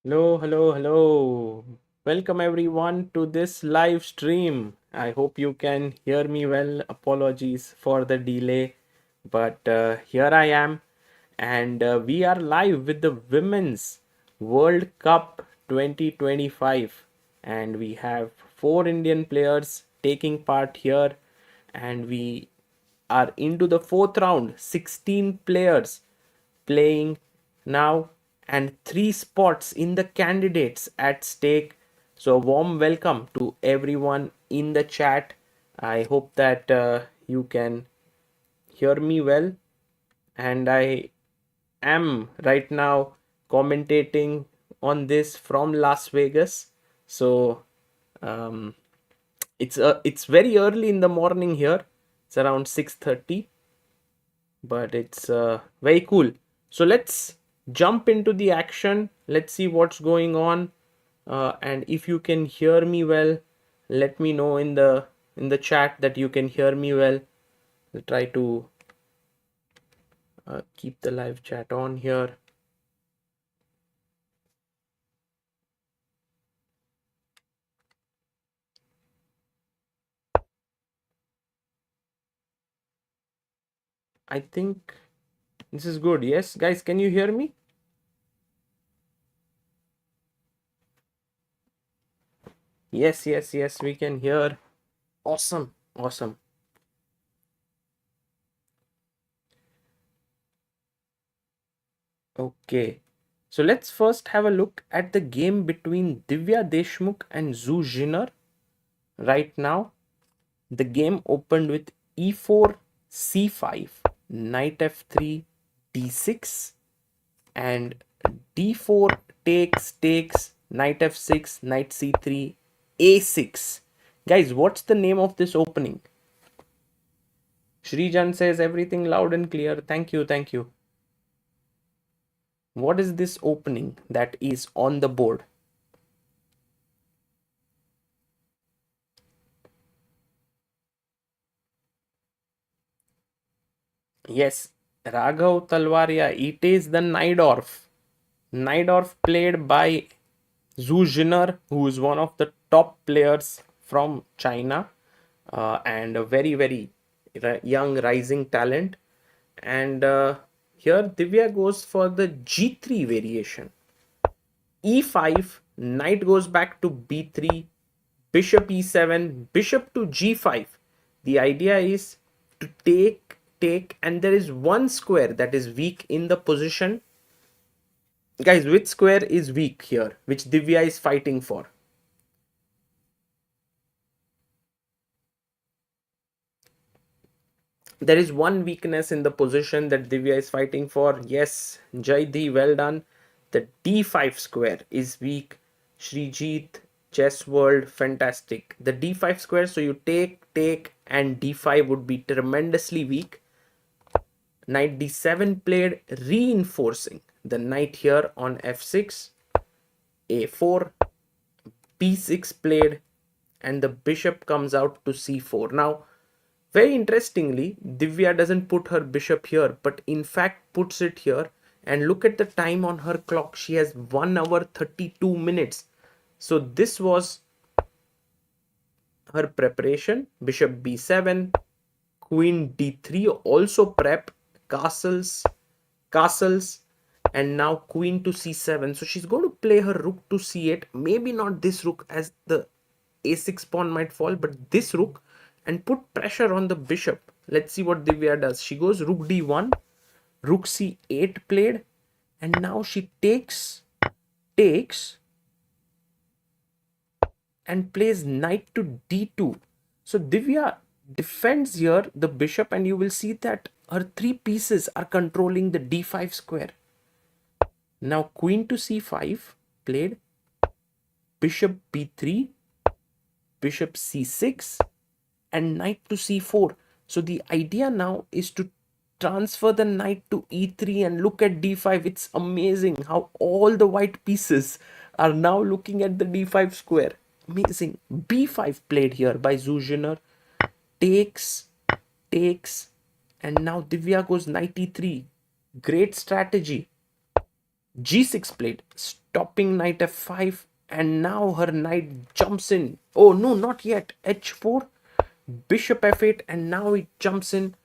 Hello, hello, hello. Welcome everyone to this live stream. I hope you can hear me well. Apologies for the delay, but here I am, and we are live with the Women's World Cup 2025, and we have four Indian players taking part here, and we are into the fourth round. 16 players playing now and three spots in the candidates at stake. So, warm welcome to everyone in the chat. I hope that you can hear me well, and I am right now commentating on this from Las Vegas. So, um, it's very early in the morning here. It's around 6:30, but it's very cool. So let's jump into the action. Let's see what's going on, and if you can hear me well, let me know in the chat that you can hear me well. I'll try to keep the live chat on here. I think this is good. Yes, guys, can you hear me? Yes, yes, yes, we can hear. Awesome, awesome. Okay, so let's first have a look at the game between Divya Deshmukh and Jiner. Right now, the game opened with e4, c5, knight f3, d6, and d4 takes, knight f6, knight c3, a6. Guys, what's the name of this opening? Shrijan says everything loud and clear. Thank you, thank you. What is this opening that is on the board? Yes, Raghav Talwaria. It is the Najdorf. Najdorf played by Zhu Jiner, who is one of the top players from China, and a very, very young rising talent. And here Divya goes for the G3 variation. E5, knight goes back to B3, bishop E7, bishop to G5. The idea is to take, and there is one square that is weak in the position. Guys, which square is weak here, which Divya is fighting for? There is one weakness in the position that Divya is fighting for. Yes, Jaidi, well done. The d5 square is weak. Srijit, Chess World, fantastic. The d5 square, so you take, and d5 would be tremendously weak. Knight d7 played, reinforcing the knight here on f6. a4, b6 played, and the bishop comes out to c4. Now, very interestingly, Divya doesn't put her bishop here, but in fact puts it here. And look at the time on her clock. She has 1 hour 32 minutes. So this was her preparation. Bishop b7, queen d3, also prep, castles, and now queen to c7. So she's going to play her rook to c8. Maybe not this rook, as the a6 pawn might fall, but this rook, and put pressure on the bishop. Let's see what Divya does. She goes rook d1, rook c8 played, and now she takes, and plays knight to d2. So Divya defends here the bishop, and you will see that her three pieces are controlling the d5 square. Now queen to c5 played, bishop b3, bishop c6, and knight to c4. So the idea now is to transfer the knight to e3 and look at d5. It's amazing how all the white pieces are now looking at the d5 square. Amazing. b5 played here by Zuzhiner. Takes, and now Divya goes knight e3. Great strategy. g6 played. topping knight f5, and now her knight jumps in. Oh no, not yet. h4, bishop f8, and now it jumps in,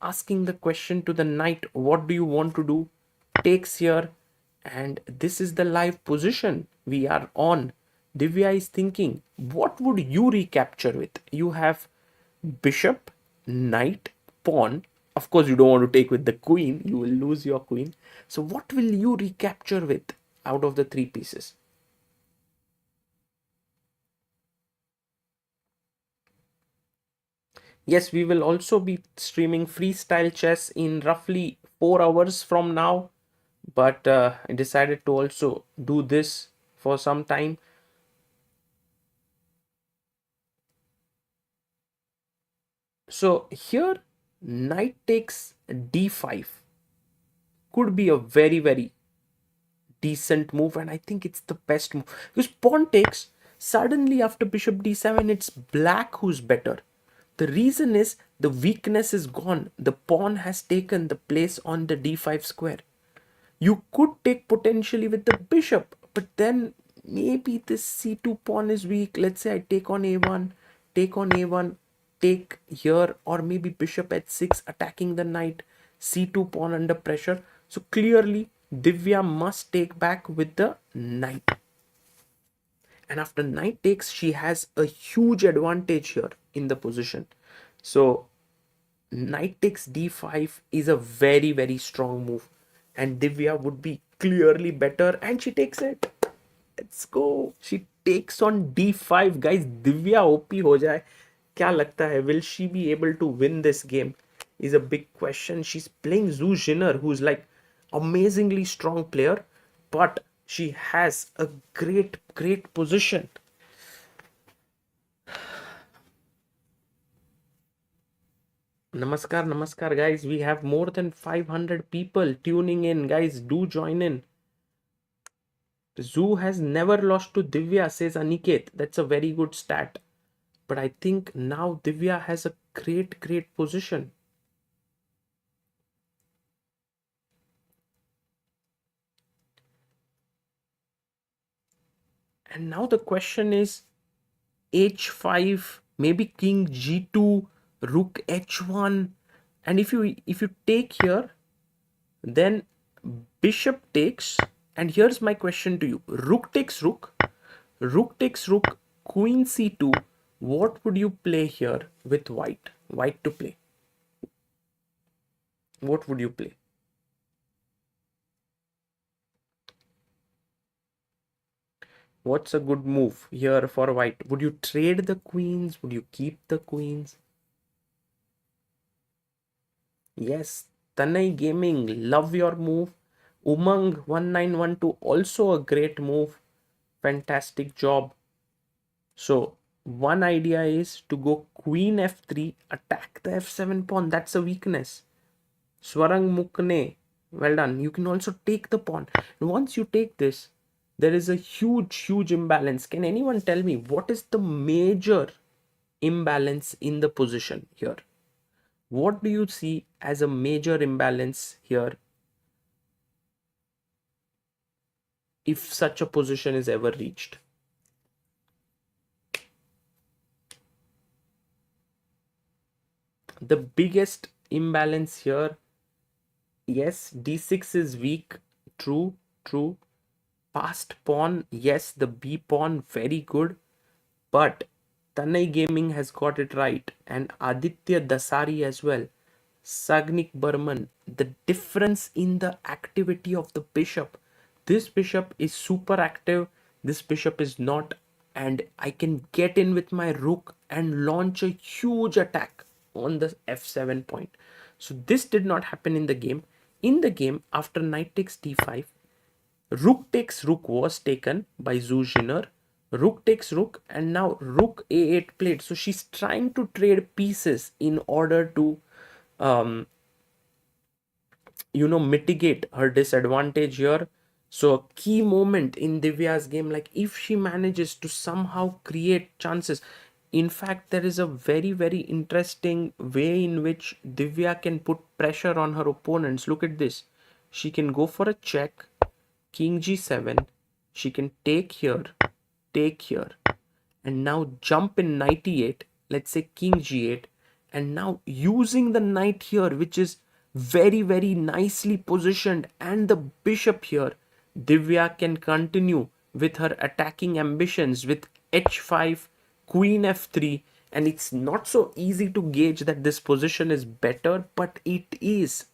asking the question to the knight, what do you want to do? Takes here, and this is the live position we are on. Divya is thinking, what would you recapture with? You have bishop, knight, pawn. Of course, you don't want to take with the queen, you will lose your queen. So, what will you recapture with out of the three pieces? Yes, we will also be streaming freestyle chess in roughly 4 hours from now, but I decided to also do this for some time. So here, knight takes d5 could be a very decent move, and I think it's the best move because pawn takes, suddenly after bishop d7 it's black who's better. The reason is the weakness is gone, the pawn has taken the place on the d5 square. You could take potentially with the bishop, but then maybe this c2 pawn is weak. Let's say I take on a1, take on a1, take here, or maybe bishop h6 attacking the knight, c2 pawn under pressure. So clearly Divya must take back with the knight. And after knight takes, she has a huge advantage here in the position. So knight takes d5 is a very strong move, and Divya would be clearly better, and she takes it. Let's go. She takes on d5, guys. Divya OP हो जाए, क्या लगता है? Will she be able to win this game? Is a big question. She's playing Jiner, who's like amazingly strong player, but she has a great position. Namaskar, guys. We have more than 500 people tuning in. Guys, do join in. Zoo has never lost to Divya, says Aniket. That's a very good stat. But I think now Divya has a great position. And now the question is h5, maybe king g2, rook h1. And if you take here, then bishop takes, and here's my question to you. Rook takes rook, rook takes rook, queen c2. What would you play here with white to play? What would you play? What's a good move here for white? Would you trade the queens? Would you keep the queens? Yes, Tanay Gaming, love your move. Umang 1912, also a great move. Fantastic job. So, one idea is to go queen f3, attack the f7 pawn. That's a weakness. Swarang Mukne, well done. You can also take the pawn. And once you take this, there is a huge imbalance. Can anyone tell me what is the major imbalance in the position here? What do you see as a major imbalance here if such a position is ever reached? The biggest imbalance here, yes, d6 is weak. True. Passed pawn, yes, the b pawn, very good. But Tanay Gaming has got it right, and Aditya Dasari as well. Sagnik Burman, the difference in the activity of the bishop. This bishop is super active, this bishop is not, and I can get in with my rook and launch a huge attack on the f7 point. So this did not happen in the game. In the game, after knight takes d5, rook takes rook was taken by Zuzhiner. Rook takes rook, and now rook a8 played. So she's trying to trade pieces in order to um, mitigate her disadvantage here. So a key moment in Divya's game, like if she manages to somehow create chances. In fact, there is a very interesting way in which Divya can put pressure on her opponents. Look at this. She can go for a check, king g7, She can take here, and now jump in knight e8, let's say king g8, and now using the knight here, which is very nicely positioned, and the bishop here, Divya can continue with her attacking ambitions with h5, queen f3, and it's not so easy to gauge that this position is better, but it is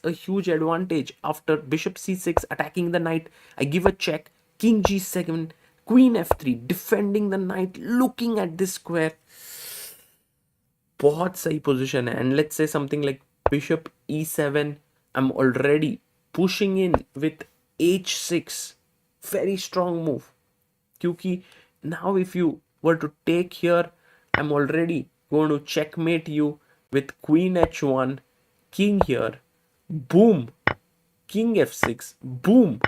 a huge advantage. After bishop c6 attacking the knight, I give a check, king g7, queen f3, defending the knight, looking at this square. बहुत सही position है. And let's say something like bishop e7, I'm already pushing in with h6, very strong move. क्योंकि now if you were to take here, I'm already going to checkmate you with queen h1, king here, boom, king f6, boom,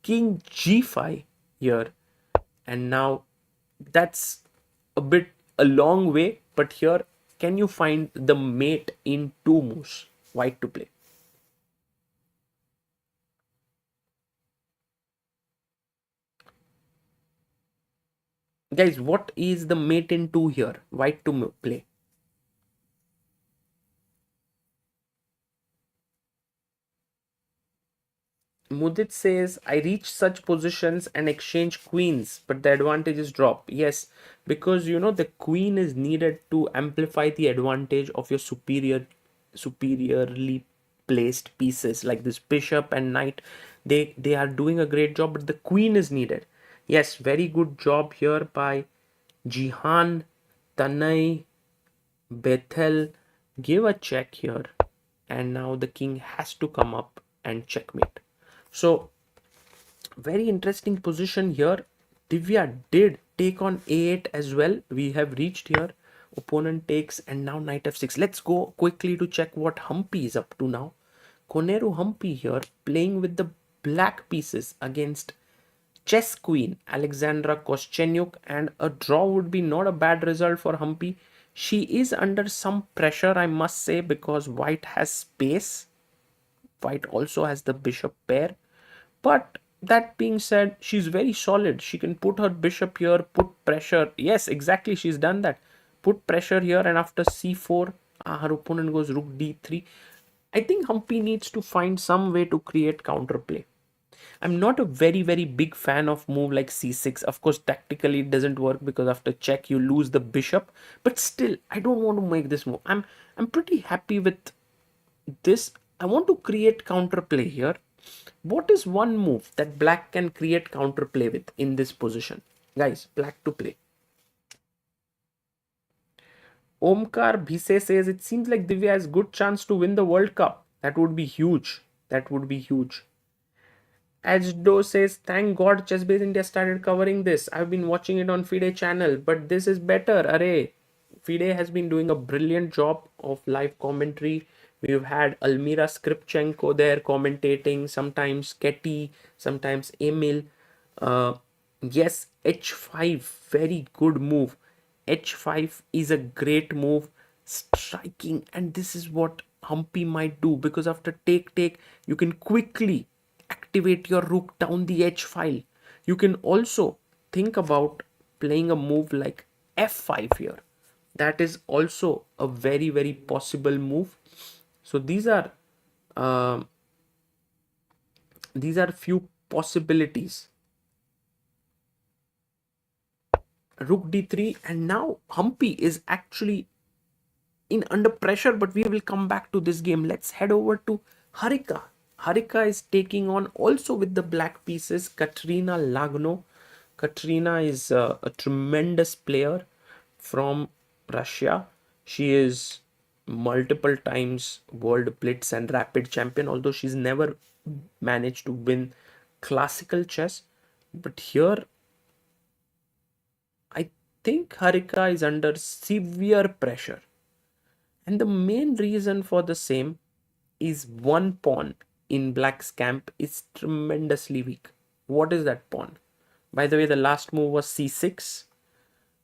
king g5 here. And now that's a bit a long way, but here can you find the mate in two moves? White to play. Guys, what is the mate in two here? White to play. Mudit says, I reach such positions and exchange queens, but the advantages drop. Yes, because the queen is needed to amplify the advantage of your superiorly placed pieces like this bishop and knight. They are doing a great job, but the queen is needed. Yes, very good job here by Jihan, Tanay, Bethel. Give a check here, and now the king has to come up and checkmate. So very interesting position here. Divya did take on a8 as well. We have reached here. Opponent takes, and now knight f6. Let's go quickly to check what Humpy is up to now. Koneru Humpy here playing with the black pieces against chess queen Alexandra Kosteniuk, and a draw would be not a bad result for Humpy. She is under some pressure, I must say, because white has space. White also has the bishop pair. But that being said, she's very solid. She can put her bishop here, put pressure. Yes, exactly. She's done that. Put pressure here, and after c4, her opponent goes rook d3. I think Humpy needs to find some way to create counterplay. I'm not a very big fan of move like c6. Of course, tactically it doesn't work because after check you lose the bishop. But still, I don't want to make this move. I'm pretty happy with this. I want to create counterplay here. What is one move that black can create counterplay with in this position? Guys, black to play. Omkar Bhise says it seems like Divya has good chance to win the World Cup. That would be huge. That would be huge. Ajdo says, thank God ChessBase India started covering this. I've been watching it on FIDE channel, but this is better. Array. FIDE has been doing a brilliant job of live commentary. We've had Almira Skripchenko there commentating, sometimes Ketty, sometimes Emil. Uh, yes, h5, very good move. h5 is a great move, striking, and this is what Humpy might do, because after take, you can quickly activate your rook down the h file. You can also think about playing a move like f5 here. That is also a very possible move. So um, these are few possibilities. Rook d3, and now Humpy is actually in under pressure, but we will come back to this game. Let's head over to Harika. Harika is taking on also with the black pieces Kateryna Lagno. Kateryna is a tremendous player from Russia. She is multiple times world blitz and rapid champion, although she's never managed to win classical chess. But here I think Harika is under severe pressure. And the main reason for the same is one pawn in black's camp is tremendously weak. What is that pawn? By the way, the last move was c6.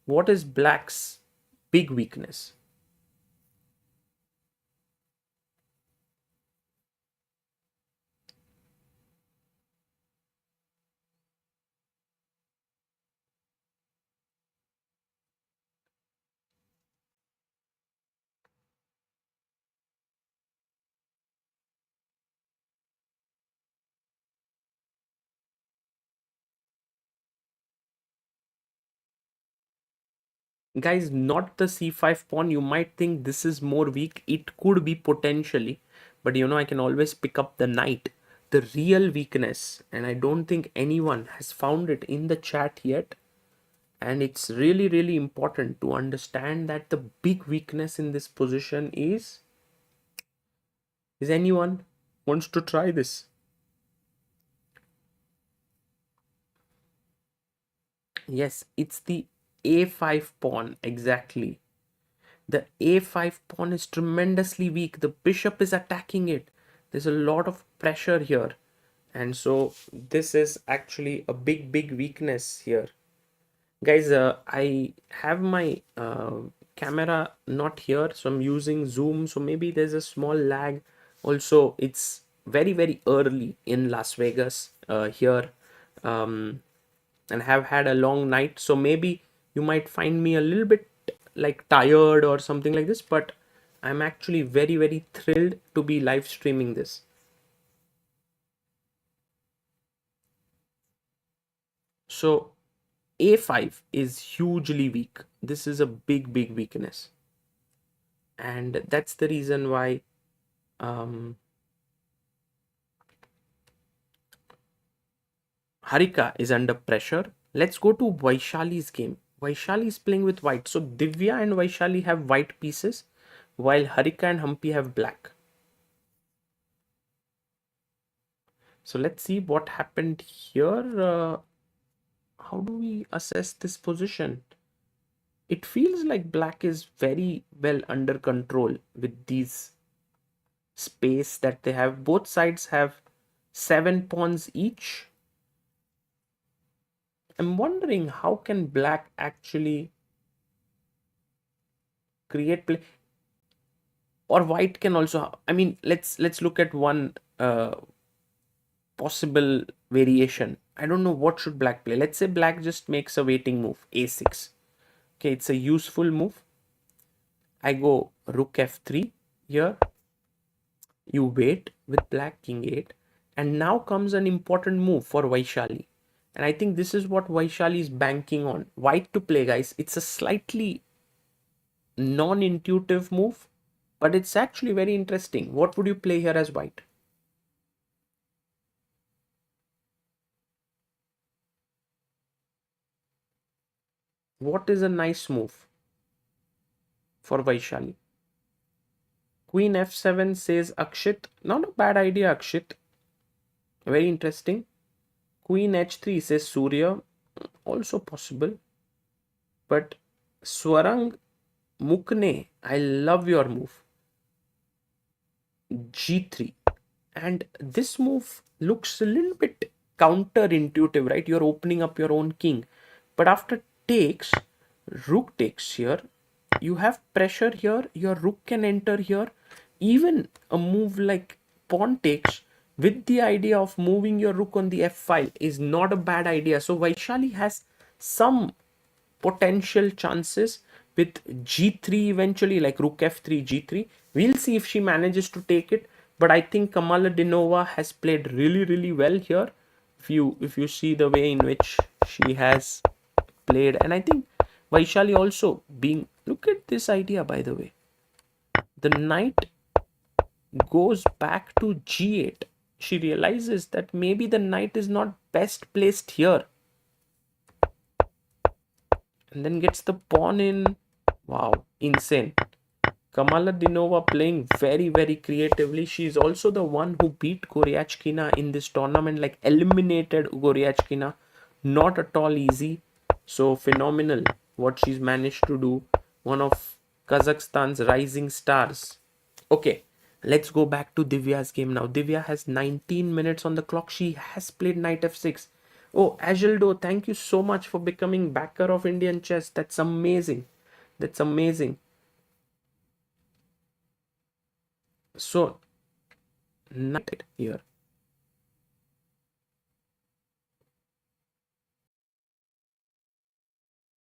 What is black's big weakness? Guys, not the c5 pawn. You might think this is more weak. It could be potentially, but I can always pick up the knight. The real weakness, and I don't think anyone has found it in the chat yet, and it's really, really important to understand that the big weakness in this position is anyone wants to try this? Yes, it's the a5 pawn, exactly. The a5 pawn is tremendously weak. The bishop is attacking it. There's a lot of pressure here. And so this is actually a big, big weakness here. Guys, I have my camera not here, so I'm using Zoom. So maybe there's a small lag. Also, it's very, very early in Las Vegas here. And have had a long night, so maybe you might find me a little bit like tired or something like this, but I'm actually very, very thrilled to be live streaming this. So a5 is hugely weak. This is a big, big weakness, and that's the reason why Harika is under pressure. Let's go to Vaishali's game. Vaishali is playing with white. So Divya and Vaishali have white pieces, while Harika and Humpy have black. So let's see what happened here. How do we assess this position? It feels like black is very well under control with these space that they have. Both sides have 7 pawns each. I'm wondering how can black actually create play, or white can also. I mean, let's look at one possible variation. I don't know what should black play. Let's say black just makes a waiting move, a6. Okay, it's a useful move. I go rook f3 here. You wait with black king 8. And now comes an important move for Vaishali. And I think this is what Vaishali is banking on. White to play, guys. It's a slightly non-intuitive move, but it's actually very interesting. What would you play here as white? What is a nice move for Vaishali? Queen f7 says Akshit. Not a bad idea, Akshit. Very interesting. Queen h3 says Surya. Also possible. But Swarang Mukne, I love your move. G3. And this move looks a little bit counterintuitive, right? You're opening up your own king. But after takes, rook takes here. You have pressure here. Your rook can enter here. Even a move like pawn takes with the idea of moving your rook on the f file is not a bad idea. So Vaishali has some potential chances with g3 eventually, like rook f3 g3. We'll see if she manages to take it, but I think Kamalidenova has played really, really well here. If you see the way in which she has played, and I think Vaishali also being, look at this idea, by the way. The knight goes back to g8. She realizes that maybe the knight is not best placed here, and then gets the pawn in. Wow, insane. Kamalidenova playing very, very creatively. She's also the one who beat Goryachkina in this tournament, like eliminated Goryachkina. Not at all easy. So phenomenal what she's managed to do. One of Kazakhstan's rising stars. Okay, let's go back to Divya's game now. Divya has 19 minutes on the clock. She has played knight f6. Oh, Ageldo, thank you so much for becoming backer of Indian chess. That's amazing. That's amazing. So, knight here.